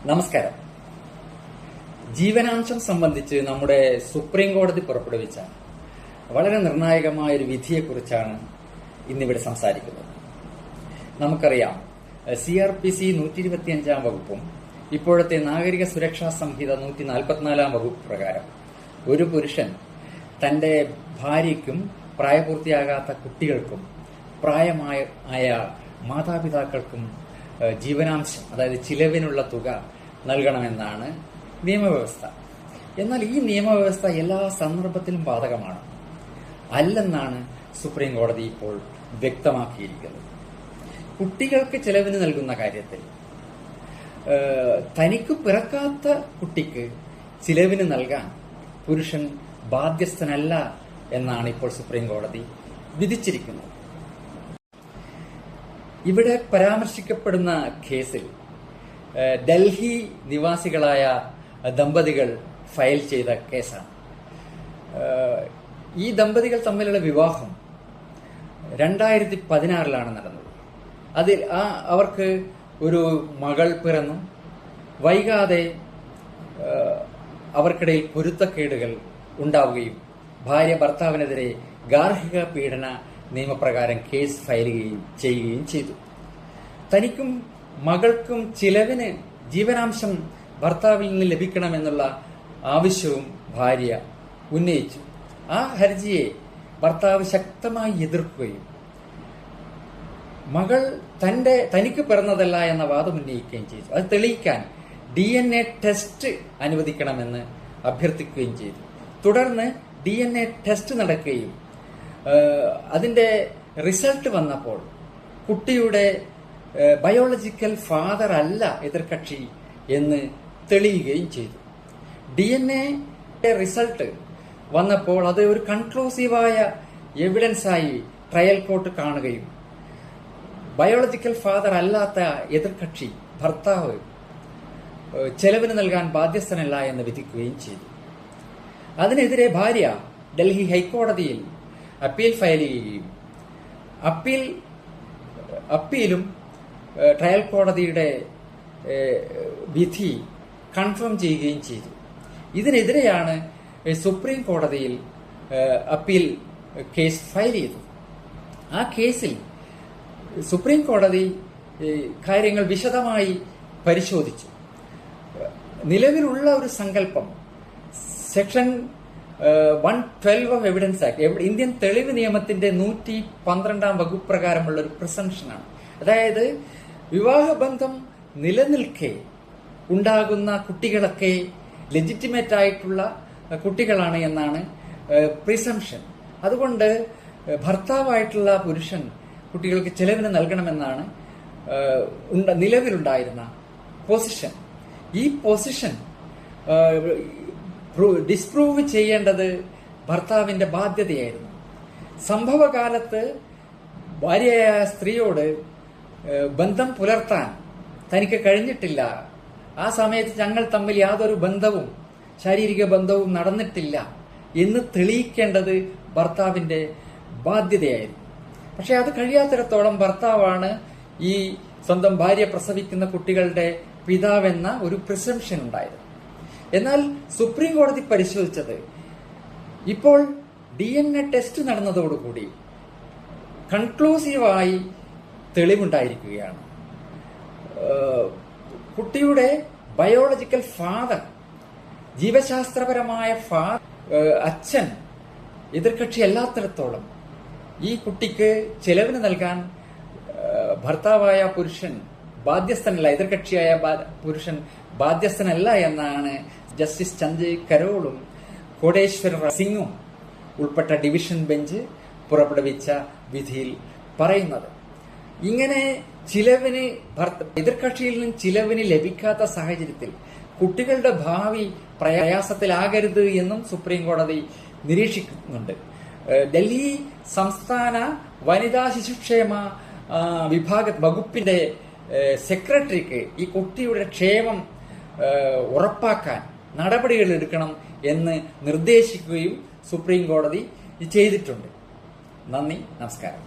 നമസ്കാരം. ജീവനാംശം സംബന്ധിച്ച് നമ്മുടെ സുപ്രീം കോടതി പുറപ്പെടുവിച്ച വളരെ നിർണായകമായ ഒരു വിധിയെക്കുറിച്ചാണ് ഇന്നിവിടെ സംസാരിക്കുന്നത്. നമുക്കറിയാം, CRPC 125 വകുപ്പും ഇപ്പോഴത്തെ നാഗരിക സുരക്ഷാ സംഹിത 144 വകുപ്പ് പ്രകാരം ഒരു പുരുഷൻ തന്റെ ഭാര്യയ്ക്കും പ്രായപൂർത്തിയാകാത്ത കുട്ടികൾക്കും പ്രായമായ മാതാപിതാക്കൾക്കും ജീവനാംശം, അതായത് ചിലവിനുള്ള തുക നൽകണമെന്നാണ് നിയമവ്യവസ്ഥ. എന്നാൽ ഈ നിയമവ്യവസ്ഥ എല്ലാ സന്ദർഭത്തിലും ബാധകമാണ് അല്ലെന്നാണ് സുപ്രീം കോടതി ഇപ്പോൾ വ്യക്തമാക്കിയിരിക്കുന്നത്. കുട്ടികൾക്ക് ചിലവിന് നൽകുന്ന കാര്യത്തിൽ തനിക്ക് പിറക്കാത്ത കുട്ടിക്ക് ചിലവിന് നൽകാൻ പുരുഷൻ ബാധ്യസ്ഥനല്ല എന്നാണ് ഇപ്പോൾ സുപ്രീം കോടതി വിധിച്ചിരിക്കുന്നത്. ഇവിടെ പരാമർശിക്കപ്പെടുന്ന കേസിൽ ഡൽഹി നിവാസികളായ ദമ്പതികൾ ഫയൽ ചെയ്ത കേസാണ്. ഈ ദമ്പതികൾ തമ്മിലുള്ള വിവാഹം 2016 നടന്നത്. അതിൽ അവർക്ക് ഒരു മകൾ പിറന്നു. വൈകാതെ അവർക്കിടയിൽ പൊരുത്തക്കേടുകൾ ഉണ്ടാവുകയും ഭാര്യ ഭർത്താവിനെതിരെ ഗാർഹിക പീഡന നിയമപ്രകാരം കേസ് ഫയൽ ചെയ്യുകയും ചെയ്തു. തനിക്കും മകൾക്കും ചിലവിന് ജീവനാംശം ഭർത്താവിൽ നിന്ന് ലഭിക്കണമെന്നുള്ള ആവശ്യവും ഭാര്യ ഉന്നയിച്ചു. ആ ഹർജിയെ ഭർത്താവ് ശക്തമായി എതിർക്കുകയും മകൾ തനിക്ക് പിറന്നതല്ല എന്ന വാദം ഉന്നയിക്കുകയും ചെയ്തു. അത് തെളിയിക്കാൻ DNA ടെസ്റ്റ് അനുവദിക്കണമെന്ന് അഭ്യർത്ഥിക്കുകയും ചെയ്തു. തുടർന്ന് DNA ടെസ്റ്റ് നടക്കുകയും അതിന്റെ റിസൾട്ട് വന്നപ്പോൾ കുട്ടിയുടെ ബയോളജിക്കൽ ഫാദർ അല്ല എതിർകക്ഷി എന്ന് തെളിയുകയും ചെയ്തു. DNA റിസൾട്ട് വന്നപ്പോൾ അത് ഒരു കൺക്ലൂസീവായ എവിഡൻസായി ട്രയൽ കോർട്ട് കാണുകയും ബയോളജിക്കൽ ഫാദർ അല്ലാത്ത എതിർകക്ഷി ഭർത്താവ് ചെലവിന് നൽകാൻ ബാധ്യസ്ഥനല്ല എന്ന് വിധിക്കുകയും ചെയ്തു. അതിനെതിരെ ഭാര്യ ഡൽഹി ഹൈക്കോടതിയിൽ അപ്പീൽ ഫയൽ ചെയ്യുകയും അപ്പീലും ട്രയൽ കോടതിയുടെ വിധി കൺഫേം ചെയ്യുകയും ചെയ്തു. ഇതിനെതിരെയാണ് സുപ്രീം കോടതിയിൽ അപ്പീൽ കേസ് ഫയൽ ചെയ്തത്. ആ കേസിൽ സുപ്രീം കോടതി കാര്യങ്ങൾ വിശദമായി പരിശോധിച്ചു. നിലവിലുള്ള ഒരു സങ്കല്പം section 112 of evidence act, Indian തെളിവ് നിയമത്തിന്റെ 112 വകുപ്പ് പ്രകാരമുള്ള ഒരു പ്രിസംഷനാണ്. അതായത് വിവാഹബന്ധം നിലനിൽക്കെ ഉണ്ടാകുന്ന കുട്ടികളൊക്കെ ലെജിറ്റിമേറ്റ് ആയിട്ടുള്ള കുട്ടികളാണ് എന്നാണ് പ്രിസംഷൻ. അതുകൊണ്ട് ഭർത്താവായിട്ടുള്ള പുരുഷൻ കുട്ടികൾക്ക് ചെലവിന് നൽകണമെന്നാണ് നിലവിലുണ്ടായിരുന്ന പൊസിഷൻ. ഈ പൊസിഷൻ ഡിസ്പ്രൂവ് ചെയ്യേണ്ടത് ഭർത്താവിന്റെ ബാധ്യതയായിരുന്നു. സംഭവകാലത്ത് ഭാര്യയായ സ്ത്രീയോട് ബന്ധം പുലർത്താൻ തനിക്ക് കഴിഞ്ഞിട്ടില്ല. ആ സമയത്ത് ഞങ്ങൾ തമ്മിൽ യാതൊരു ബന്ധവും ശാരീരിക ബന്ധവും നടന്നിട്ടില്ല എന്ന് തെളിയിക്കേണ്ടത് ഭർത്താവിന്റെ ബാധ്യതയായിരുന്നു. പക്ഷെ അത് കഴിയാത്തിടത്തോളം ഭർത്താവാണ് ഈ സ്വന്തം ഭാര്യ പ്രസവിക്കുന്ന കുട്ടികളുടെ പിതാവെന്ന ഒരു പ്രിസംഷൻ ഉണ്ടായിരുന്നു. എന്നാൽ സുപ്രീം കോടതി പരിശോധിച്ചത് ഇപ്പോൾ DNA ടെസ്റ്റ് നടന്നതോടുകൂടി കൺക്ലൂസീവായി തെളിവുണ്ടായിരിക്കുകയാണ്. കുട്ടിയുടെ ബയോളജിക്കൽ ഫാദർ, ജീവശാസ്ത്രപരമായ അച്ഛൻ എതിർകക്ഷി അല്ലാത്തിടത്തോളം ഈ കുട്ടിക്ക് ചെലവിന് നൽകാൻ ഭർത്താവായ പുരുഷൻ ബാധ്യസ്ഥനല്ല, എതിർകക്ഷിയായ പുരുഷൻ ബാധ്യസ്ഥനല്ല എന്നാണ് ജസ്റ്റിസ് ചന്ദ് കരോളും കോടേശ്വർ സിംഗും ഉൾപ്പെട്ട ഡിവിഷൻ ബെഞ്ച് പുറപ്പെടുവിച്ച വിധിയിൽ പറയുന്നത്. ഇങ്ങനെ ചിലവിന് എതിർകക്ഷിയിൽ നിന്ന് ചിലവിന് ലഭിക്കാത്ത സാഹചര്യത്തിൽ കുട്ടികളുടെ ഭാവി പ്രയാസത്തിലാകരുത് എന്നും സുപ്രീം കോടതി നിരീക്ഷിക്കുന്നുണ്ട്. ഡൽഹി സംസ്ഥാന വനിതാ ശിശുക്ഷേമ വകുപ്പിന്റെ സെക്രട്ടറിക്ക് ഈ കുട്ടിയുടെ ക്ഷേമം ഉറപ്പാക്കാൻ നടപടികൾ എടുക്കണം എന്ന് നിർദ്ദേശിക്കുകയും സുപ്രീം കോടതി ചെയ്തിട്ടുണ്ട്. നന്ദി, നമസ്കാരം.